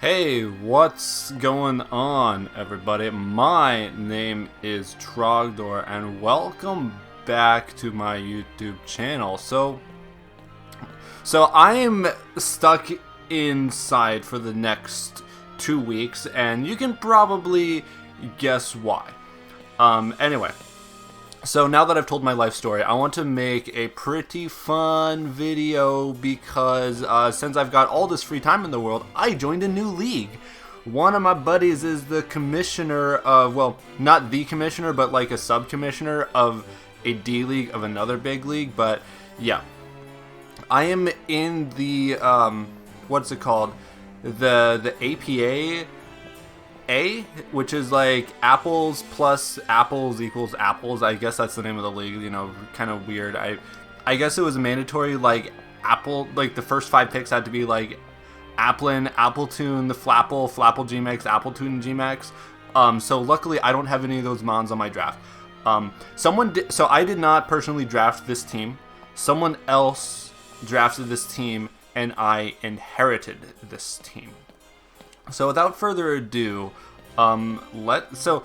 Hey, what's going on, everybody? My name is Trogdor, and welcome back to my YouTube channel. So I am stuck inside for the next 2 weeks, and you can probably guess why. Anyway. So now that I've told my life story, I want to make a pretty fun video because since I've got all this free time in the world, I joined a new league. One of my buddies is the commissioner of, well, not the commissioner, but like a sub-commissioner of a D league of another big league. But yeah, I am in the, what's it called? The APA which is like apples plus apples equals apples. I guess that's the name of the league, you know, kind of weird. I guess it was mandatory, like apple, like the first 5 picks had to be like Applin, Appletoon, the Flapple, Flapple GMAX, Appletoon GMAX. So luckily I don't have any of those mons on my draft. So I did not personally draft this team. Someone else drafted this team and I inherited this team. So without further ado, so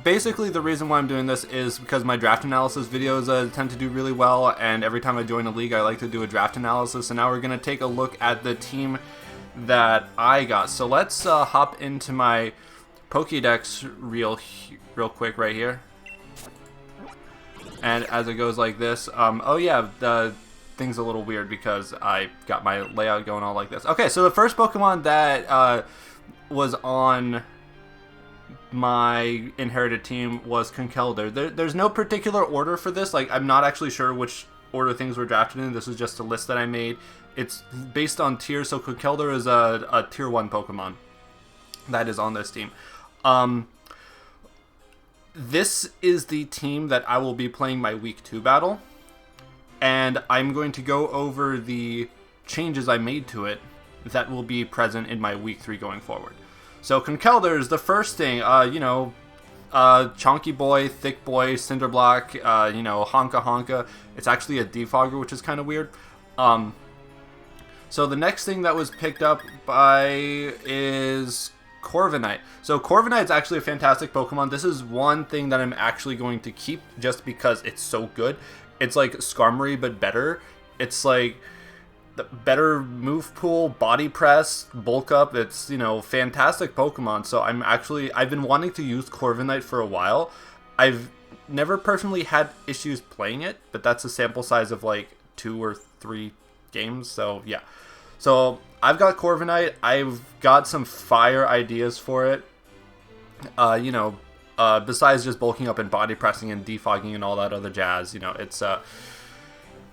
basically the reason why I'm doing this is because my draft analysis videos tend to do really well, and every time I join a league I like to do a draft analysis, and now we're going to take a look at the team that I got. So let's hop into my Pokédex real quick right here. And as it goes like this, oh yeah, the thing's a little weird because I got my layout going all like this. Okay, so the first Pokemon that was on my inherited team was Conkeldurr. There's no particular order for this. Like, I'm not actually sure which order things were drafted in. This is just a list that I made. It's based on tiers, so Conkeldurr is a tier 1 Pokemon that is on this team. This is the team that I will be playing my week 2 battle, and I'm going to go over the changes I made to it that will be present in my week 3 going forward. So Conkeldurr is the first thing, chonky boy, thick boy, Cinderblock, honka honka. It's actually a defogger, which is kind of weird. So the next thing that was picked up by is Corviknight. So Corviknight is actually a fantastic Pokemon. This is one thing that I'm actually going to keep just because it's so good. It's like Skarmory, but better. It's like the better move pool, body press, bulk up. It's, fantastic Pokemon. So I've been wanting to use Corviknight for a while. I've never personally had issues playing it, but that's a sample size of like 2 or 3 games. So yeah. So I've got Corviknight. I've got some fire ideas for it. Besides just bulking up and body pressing and defogging and all that other jazz,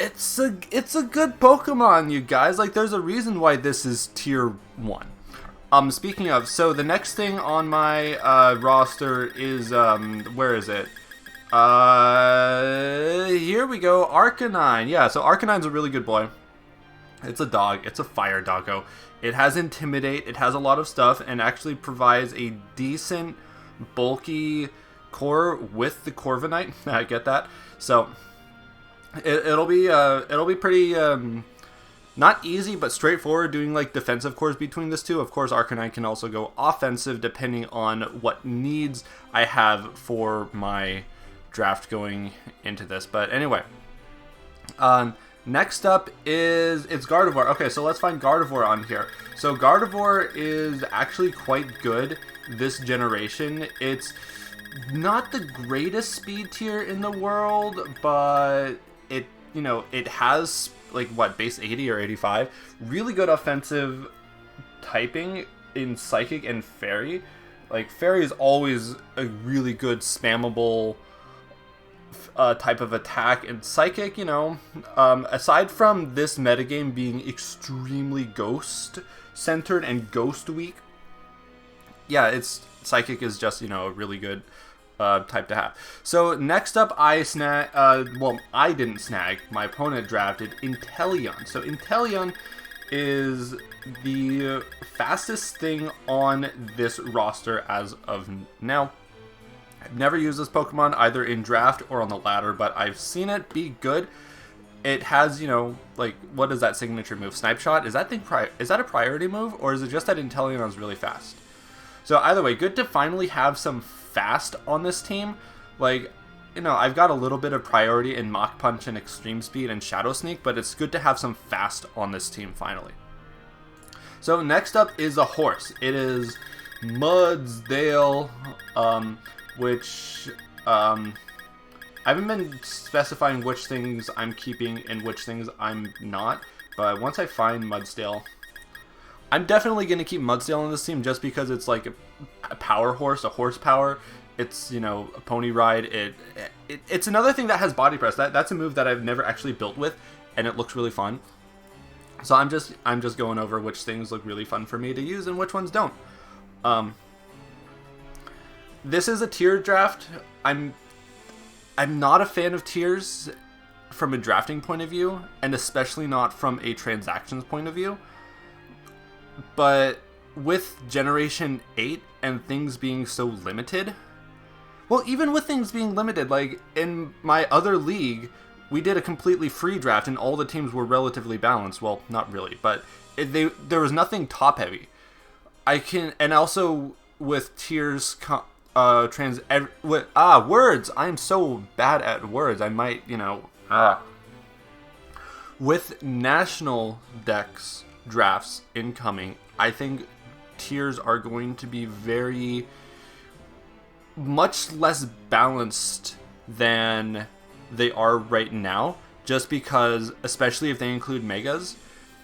it's a good Pokemon, you guys. Like, there's a reason why this is tier 1. Speaking of, so the next thing on my roster is where is it? Here we go, Arcanine. Yeah, so Arcanine's a really good boy. It's a dog. It's a fire doggo. It has Intimidate. It has a lot of stuff and actually provides a decent bulky core with the Corviknight. I get that. So it'll be pretty not easy but straightforward doing like defensive cores between this two. Of course, Arcanine can also go offensive depending on what needs I have for my draft going into this. But anyway, next up it's Gardevoir. Okay, so let's find Gardevoir on here. So Gardevoir is actually quite good this generation. It's not the greatest speed tier in the world, but it has like what, base 80 or 85. Really good offensive typing in Psychic and Fairy. Like, Fairy is always a really good spammable type of attack, and Psychic, aside from this metagame being extremely ghost centered and ghost weak, yeah, Psychic is just, a really good type to have. So next up, I didn't snag. My opponent drafted Inteleon. So Inteleon is the fastest thing on this roster as of now. I've never used this Pokemon either in draft or on the ladder, but I've seen it be good. it has, you know, like, what is that signature move? Snipe Shot? Is that a priority move, or is it just that Inteleon's really fast? So either way, good to finally have some fast on this team. Like, you know, I've got a little bit of priority in Mach Punch and Extreme Speed and Shadow Sneak, but it's good to have some fast on this team finally. So next up is a horse. It is Mudsdale, which I haven't been specifying which things I'm keeping and which things I'm not, but once I find Mudsdale, I'm definitely going to keep Mudsdale on this team just because it's like a power horse, a horsepower. It's, you know, a pony ride. It's another thing that has body press. That's a move that I've never actually built with, and it looks really fun. So I'm just going over which things look really fun for me to use and which ones don't. This is a tier draft. I'm not a fan of tiers from a drafting point of view, and especially not from a transactions point of view. But with Generation 8 and things being so limited, well, even with things being limited, like in my other league, we did a completely free draft and all the teams were relatively balanced. Well, not really, but there was nothing top heavy. And also with tiers, words. I'm so bad at words. I might, you know, with national decks drafts incoming, I think tiers are going to be very much less balanced than they are right now, just because, especially if they include megas,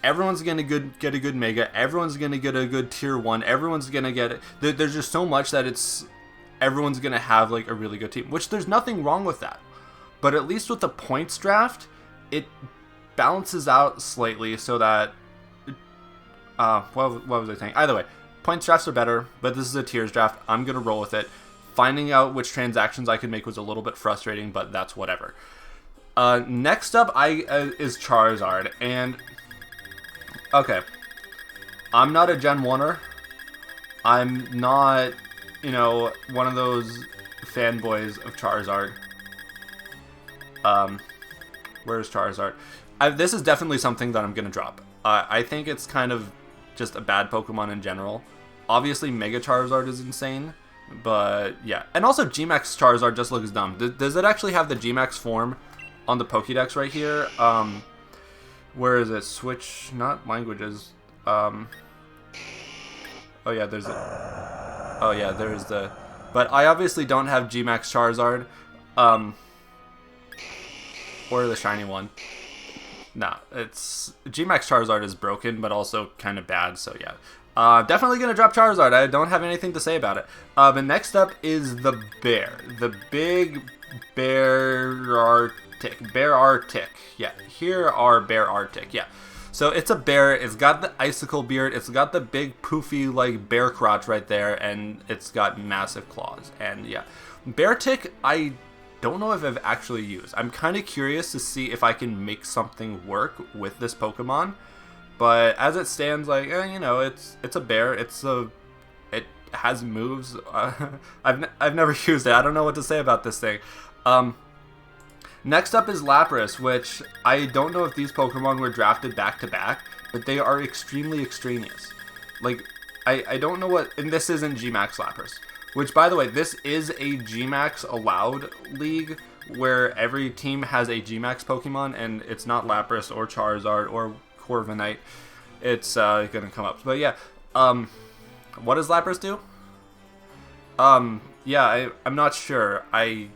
everyone's gonna get a good mega, everyone's gonna get a good tier 1, everyone's gonna get it. There's just so much that everyone's gonna have like a really good team, which there's nothing wrong with that, but at least with the points draft, it balances out slightly so that what was I saying? Either way, points drafts are better, but this is a tiers draft. I'm gonna roll with it. Finding out which transactions I could make was a little bit frustrating, but that's whatever. Next up is Charizard, and okay, I'm not a Gen 1er. I'm not, you know, one of those fanboys of Charizard. Where's Charizard? This is definitely something that I'm gonna drop. I think it's kind of just a bad Pokemon in general. Obviously, Mega Charizard is insane. But yeah, and also Gmax Charizard just looks dumb. Does it actually have the Gmax form on the Pokédex right here? Where is it? Switch, not languages. Oh yeah, there's a. Oh yeah, there's the. But I obviously don't have Gmax Charizard. Or the shiny one. Nah, it's Gmax Charizard is broken, but also kind of bad. So yeah. Definitely gonna drop Charizard. I don't have anything to say about it. But next up is the bear. The big bear Arctic. Yeah, here are bear Arctic. Yeah. So it's a bear. It's got the icicle beard. It's got the big poofy like bear crotch right there, and it's got massive claws. And yeah, Beartic, I don't know if I've actually used. I'm kind of curious to see if I can make something work with this Pokemon. But as it stands, like, you know, it's a bear. It has moves. I've never used it. I don't know what to say about this thing. Next up is Lapras, which I don't know if these Pokemon were drafted back to back, but they are extremely extraneous. Like, I don't know what, and this isn't Gmax Lapras, which, by the way, this is a Gmax allowed league where every team has a Gmax Pokemon, and it's not Lapras or Charizard or Corviknight. It's gonna come up, but yeah. What does Lapras do? Yeah, I'm not sure. I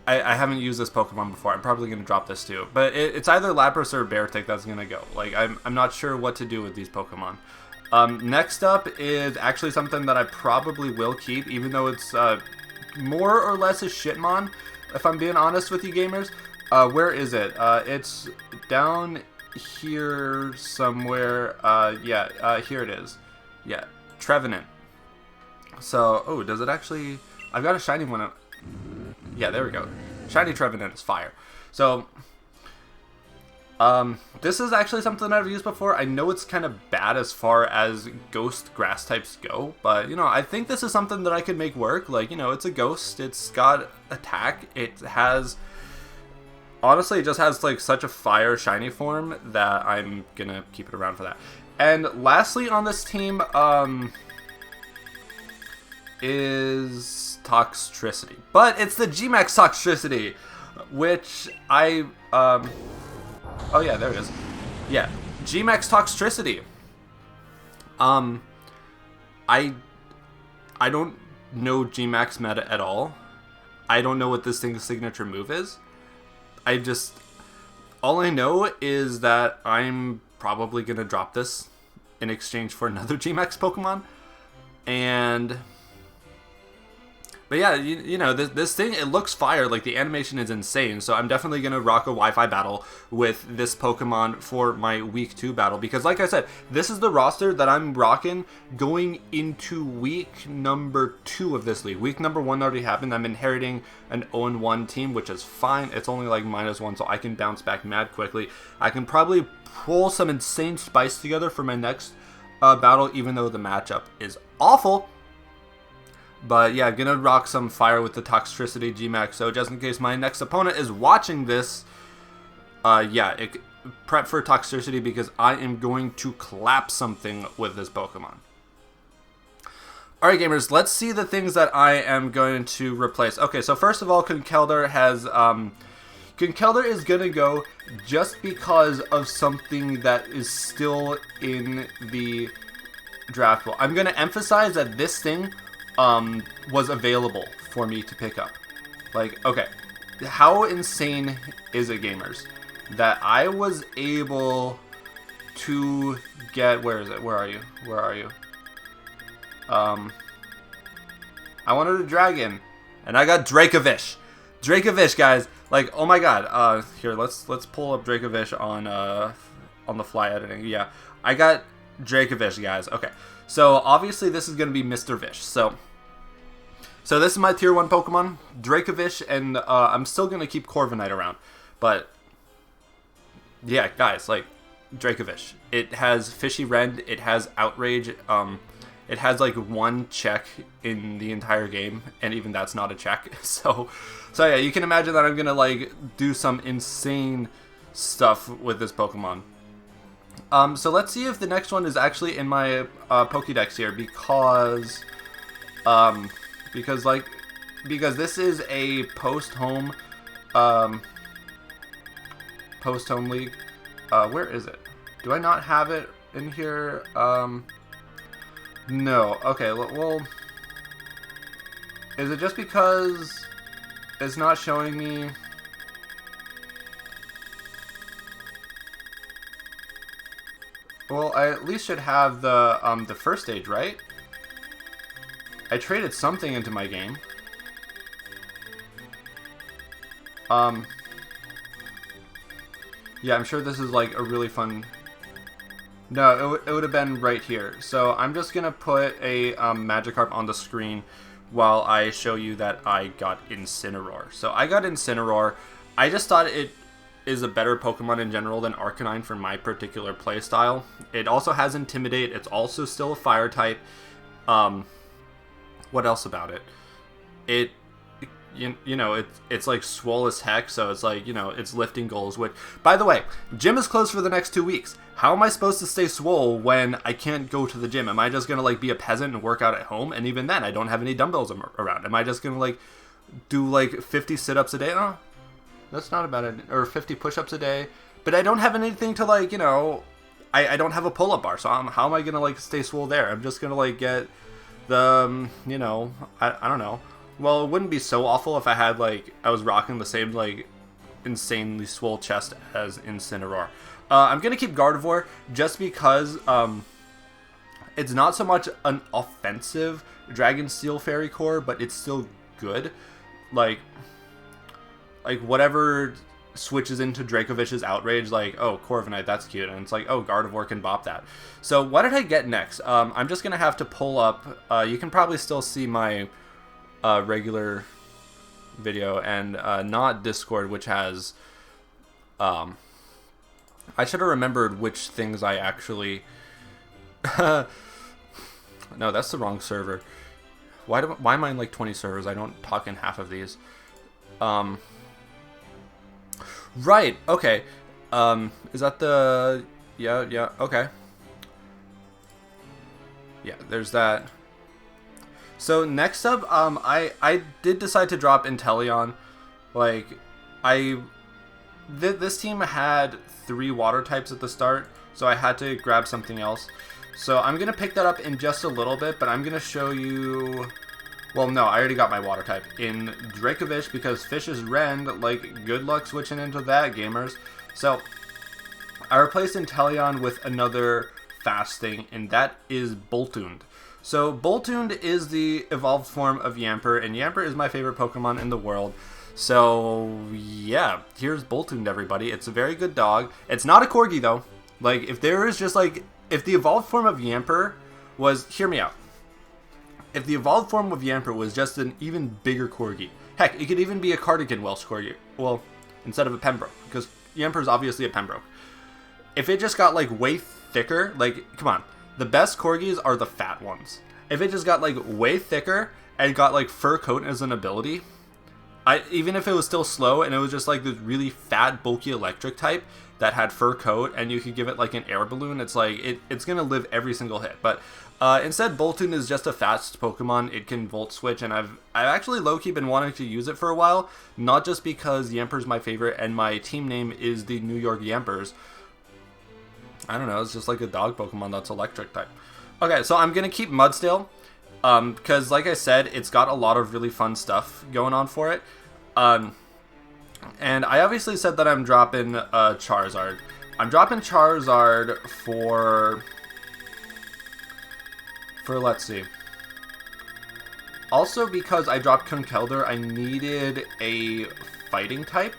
haven't used this Pokemon before. I'm probably gonna drop this too, but it's either Lapras or Beartic that's gonna go. Like, I'm not sure what to do with these Pokemon. Next up is actually something that I probably will keep, even though it's more or less a shitmon, if I'm being honest with you gamers. Where is it? It's down here somewhere. Yeah, here it is. Yeah, Trevenant. So, oh, does it actually... I've got a shiny one. Yeah, there we go. Shiny Trevenant is fire. So, this is actually something I've used before. I know it's kind of bad as far as ghost grass types go, but, you know, I think this is something that I could make work. Like, you know, it's a ghost. It's got attack. It has honestly, it just has like such a fire shiny form that I'm gonna keep it around for that. And lastly on this team is Toxtricity. But it's the G-Max Toxtricity, which oh yeah, there it is. Yeah, G-Max Toxtricity. I don't know G-Max meta at all. I don't know what this thing's signature move is. All I know is that I'm probably gonna drop this in exchange for another G-Max Pokemon. But yeah, you know, this thing, it looks fire. Like, the animation is insane. So I'm definitely going to rock a Wi-Fi battle with this Pokemon for my Week 2 battle. Because like I said, this is the roster that I'm rocking going into Week number 2 of this league. Week number 1 already happened. I'm inheriting an 0-1 team, which is fine. It's only like -1, so I can bounce back mad quickly. I can probably pull some insane spice together for my next battle, even though the matchup is awful. But yeah, gonna rock some fire with the Toxtricity G-Max. So just in case my next opponent is watching this, prep for Toxtricity because I am going to clap something with this Pokemon. Alright gamers, let's see the things that I am going to replace. Okay, so first of all, Conkeldurr has... Conkeldurr is gonna go just because of something that is still in the draft pool. I'm gonna emphasize that this thing was available for me to pick up. Like, okay, how insane is it, gamers, that I was able to get, where is it? Where are you? Where are you? I wanted a dragon, and I got Dracovish. Dracovish, guys. Like, oh my god. Here, let's pull up Dracovish on the fly editing. Yeah, I got Dracovish, guys. Okay, so obviously this is gonna be Mr. Vish. So this is my tier 1 Pokemon, Dracovish, and I'm still going to keep Corviknight around. But, yeah, guys, like, Dracovish. It has Fishy Rend, it has Outrage, it has, like, 1 check in the entire game, and even that's not a check. So yeah, you can imagine that I'm going to, like, do some insane stuff with this Pokemon. So let's see if the next one is actually in my Pokédex here, because this is a post-home league. Where is it? Do I not have it in here? No. Okay, well, is it just because it's not showing me? Well, I at least should have the first stage, right? I traded something into my game. Yeah, I'm sure this is like a really fun... No, it would have been right here. So I'm just gonna put a Magikarp on the screen while I show you that I got Incineroar. So I got Incineroar. I just thought it is a better Pokemon in general than Arcanine for my particular playstyle. It also has Intimidate. It's also still a Fire type. What else about it? You know, it's like swole as heck, so it's like, you know, it's lifting goals, which, by the way, gym is closed for the next 2 weeks. How am I supposed to stay swole when I can't go to the gym? Am I just gonna, like, be a peasant and work out at home? And even then, I don't have any dumbbells around. Am I just gonna, like, do, like, 50 sit-ups a day? Oh, that's not a bad idea. Or 50 push-ups a day. But I don't have anything to, like, you know, I don't have a pull-up bar, so how am I gonna, like, stay swole there? I'm just gonna, like, get the, you know, I don't know. Well, it wouldn't be so awful if I had, like, I was rocking the same, like, insanely swole chest as Incineroar. I'm gonna keep Gardevoir just because it's not so much an offensive Dragon Steel Fairy Core, but it's still good. Like whatever switches into Dracovish's Outrage, like, oh, Corviknight, that's cute, and it's like, oh, Gardevoir can bop that. So what did I get next? I'm just gonna have to pull up. You can probably still see my regular video and not Discord, which has I should have remembered which things I actually no, that's the wrong server. Why am I in like 20 servers? I don't talk in half of these. Right, okay. Is that the... Yeah, okay. Yeah, there's that. So next up, I did decide to drop Inteleon. Like, this team had 3 water types at the start, so I had to grab something else. So I'm going to pick that up in just a little bit, but I'm going to show you... Well, no, I already got my water type in Dracovish because Fish is Rend. Like, good luck switching into that, gamers. So I replaced Inteleon with another fast thing, and that is Boltund. So Boltund is the evolved form of Yamper, and Yamper is my favorite Pokemon in the world. So yeah, here's Boltund, everybody. It's a very good dog. It's not a Corgi though. Like, if there is just like, if the evolved form of Yamper was, hear me out. If the evolved form of Yamper was just an even bigger Corgi, heck, it could even be a Cardigan Welsh Corgi. Well, instead of a Pembroke, because Yamper is obviously a Pembroke. If it just got like way thicker, like, come on. The best Corgis are the fat ones. If it just got like way thicker and got like fur coat as an ability, even if it was still slow and it was just like this really fat, bulky electric type that had fur coat and you could give it like an air balloon, it's like it's gonna live every single hit. But instead, Boltund is just a fast Pokemon. It can Volt Switch, and I've actually low-key been wanting to use it for a while, not just because Yamper's my favorite and my team name is the New York Yampers. I don't know, it's just like a dog Pokemon that's electric type. Okay, so I'm going to keep Mudstail, because like I said, it's got a lot of really fun stuff going on for it. And I obviously said that I'm dropping Charizard. I'm dropping Charizard for let's see. Also, because I dropped Conkeldurr, I needed a fighting type.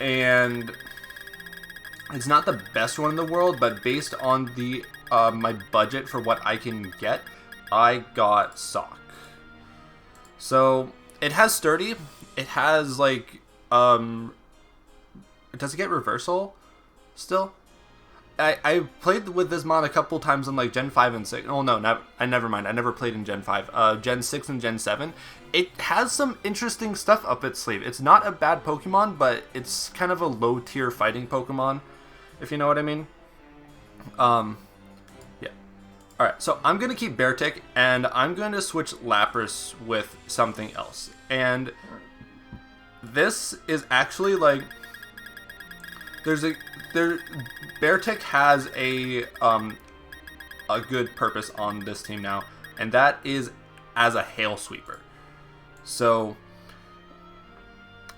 And it's not the best one in the world, but based on the my budget for what I can get, I got Sock. So it has Sturdy. It has like does it get Reversal still? I played with this mod a couple times in like Gen 5 and 6. Oh no, never mind. I never played in Gen 5. Gen 6 and Gen 7. It has some interesting stuff up its sleeve. It's not a bad Pokemon, but it's kind of a low tier fighting Pokemon, if you know what I mean. Yeah. Alright, so I'm going to keep Beartic, and I'm going to switch Lapras with something else. And this is actually like... Beartic has a good purpose on this team now, and that is as a Hail Sweeper. So...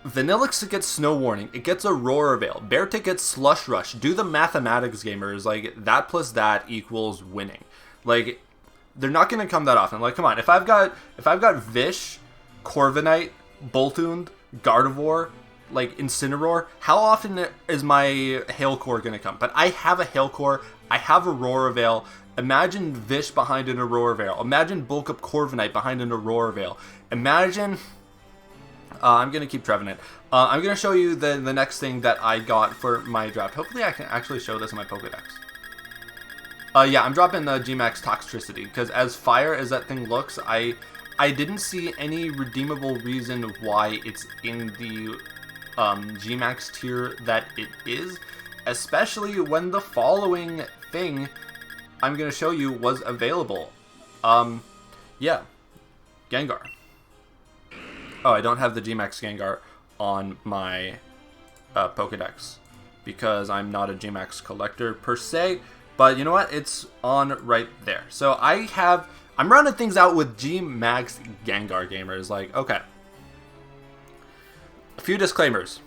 Vanillix gets Snow Warning. It gets Aurora Veil. Beartic gets Slush Rush. Do the mathematics, gamers. Like, that plus that equals winning. Like, they're not going to come that often. Like, come on. If I've got Vish, Corviknight, Boltund, Gardevoir, like Incineroar, how often is my Hail Core going to come? But I have a Hail Core. I have Aurora Veil. Imagine Vish behind an Aurora Veil. Imagine Bulk Up Corviknight behind an Aurora Veil. Imagine... I'm going to keep Trevenant. I'm going to show you the next thing that I got for my draft. Hopefully I can actually show this in my Pokedex. Yeah, I'm dropping the Gmax Toxtricity, because as fire as that thing looks, I didn't see any redeemable reason why it's in the Gmax tier that it is, especially when the following thing I'm going to show you was available. Yeah, Gengar. Oh, I don't have the Gmax Gengar on my Pokedex because I'm not a Gmax collector per se, but you know what? It's on right there. So I'm rounding things out with Gmax Gengar, gamers. Like, okay. A few disclaimers.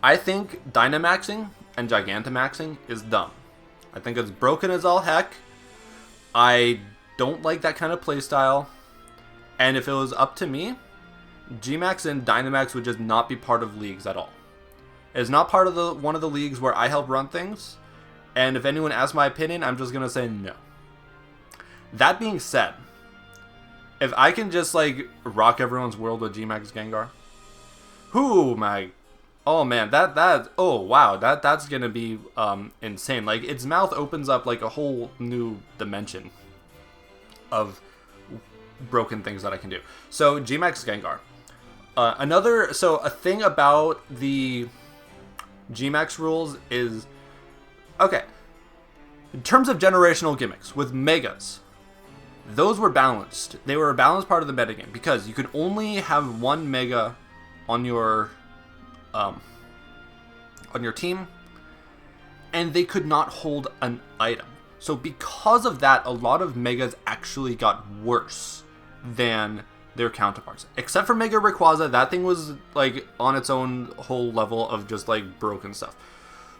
I think Dynamaxing and Gigantamaxing is dumb. I think it's broken as all heck. I don't like that kind of playstyle. And if it was up to me, Gmax and Dynamax would just not be part of leagues at all. It's not part of one of the leagues where I help run things, and if anyone asks my opinion, I'm just gonna say no. That being said, if I can just like rock everyone's world with Gmax Gengar, oh man, oh wow, that's gonna be insane. Like, its mouth opens up like a whole new dimension of broken things that I can do. So Gmax Gengar. A thing about the Gmax rules is... Okay. In terms of generational gimmicks, with Megas, those were balanced. They were a balanced part of the metagame because you could only have one Mega on your team, and they could not hold an item. So because of that, a lot of Megas actually got worse than their counterparts. Except for Mega Rayquaza, that thing was like on its own whole level of just like broken stuff.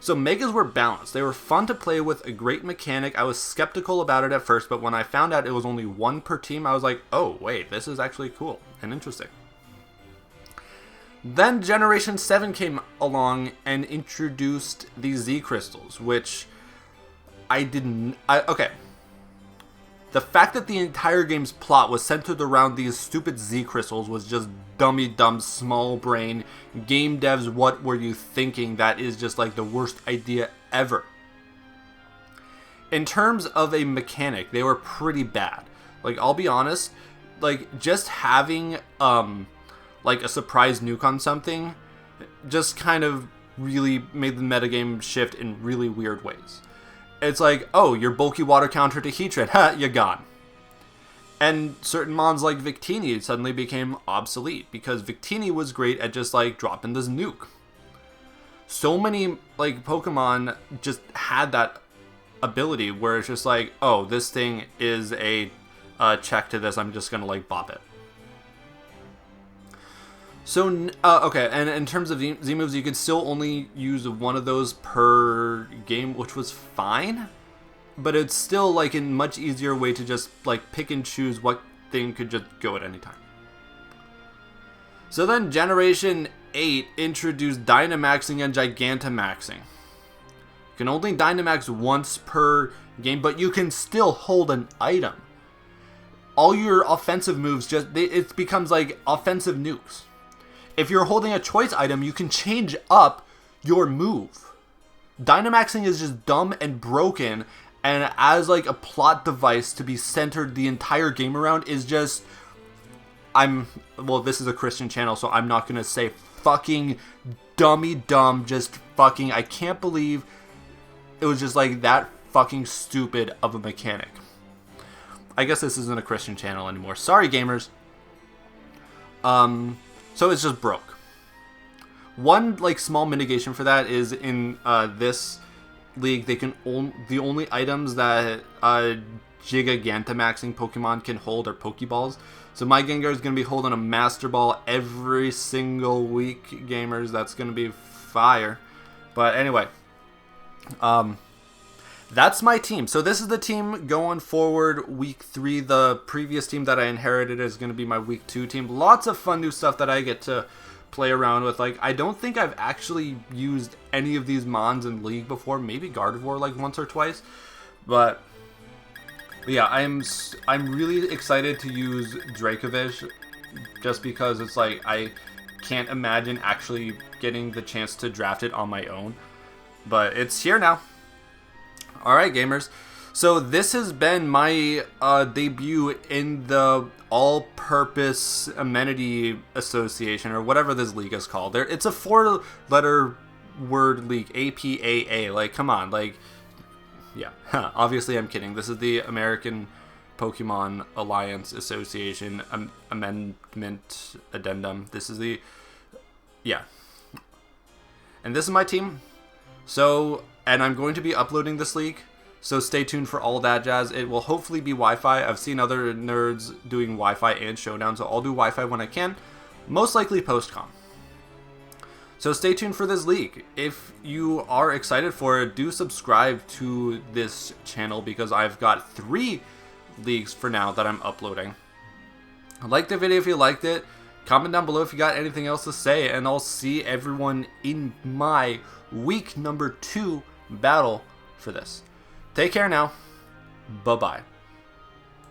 So Megas were balanced. They were fun to play with, a great mechanic. I was skeptical about it at first, but when I found out it was only one per team, I was like, oh wait, this is actually cool and interesting. Then Generation 7 came along and introduced the Z Crystals, which okay. The fact that the entire game's plot was centered around these stupid Z Crystals was just dumb, small brain. Game devs, what were you thinking? That is just like the worst idea ever. In terms of a mechanic, they were pretty bad. Like, I'll be honest, like, just having, like, a surprise nuke on something just kind of really made the metagame shift in really weird ways. It's like, oh, your bulky water counter to Heatran, ha, you're gone. And certain mons like Victini suddenly became obsolete because Victini was great at just like dropping this nuke. So many like Pokemon just had that ability where it's just like, oh, this thing is a check to this, I'm just gonna like bop it. So, okay, and in terms of Z moves, you could still only use one of those per game, which was fine. But it's still like a much easier way to just like pick and choose what thing could just go at any time. So then Generation 8 introduced Dynamaxing and Gigantamaxing. You can only Dynamax once per game, but you can still hold an item. All your offensive moves, it becomes like offensive nukes. If you're holding a choice item, you can change up your move. Dynamaxing is just dumb and broken, and as like a plot device to be centered the entire game around is just... well, this is a Christian channel, so I'm not gonna say fucking dumb, just fucking... I can't believe it was just like that fucking stupid of a mechanic. I guess this isn't a Christian channel anymore. Sorry, gamers. So it's just broke. One like small mitigation for that is in this league, they can the only items that Gigantamaxing Pokemon can hold are Pokeballs. So my Gengar is going to be holding a Master Ball every single week, gamers. That's going to be fire. But anyway, that's my team. So this is the team going forward week 3. The previous team that I inherited is going to be my week 2 team. Lots of fun new stuff that I get to play around with. Like, I don't think I've actually used any of these mons in League before. Maybe Gardevoir like once or twice. But yeah, I'm really excited to use Dracovish just because it's like I can't imagine actually getting the chance to draft it on my own. But it's here now. Alright, gamers, so this has been my debut in the All-Purpose Amenity Association, or whatever this league is called. It's a 4-letter word league, APAA, like, come on, like, yeah, obviously I'm kidding. This is the American Pokemon Alliance Association Amendment Addendum. This is the, yeah, and this is my team, so... And I'm going to be uploading this league, so stay tuned for all that jazz. It will hopefully be Wi-Fi. I've seen other nerds doing Wi-Fi and Showdown, so I'll do Wi-Fi when I can. Most likely post-com. So stay tuned for this league. If you are excited for it, do subscribe to this channel because I've got 3 leagues for now that I'm uploading. Like the video if you liked it. Comment down below if you got anything else to say, and I'll see everyone in my week number 2 battle for this. Take care now. Bye-bye.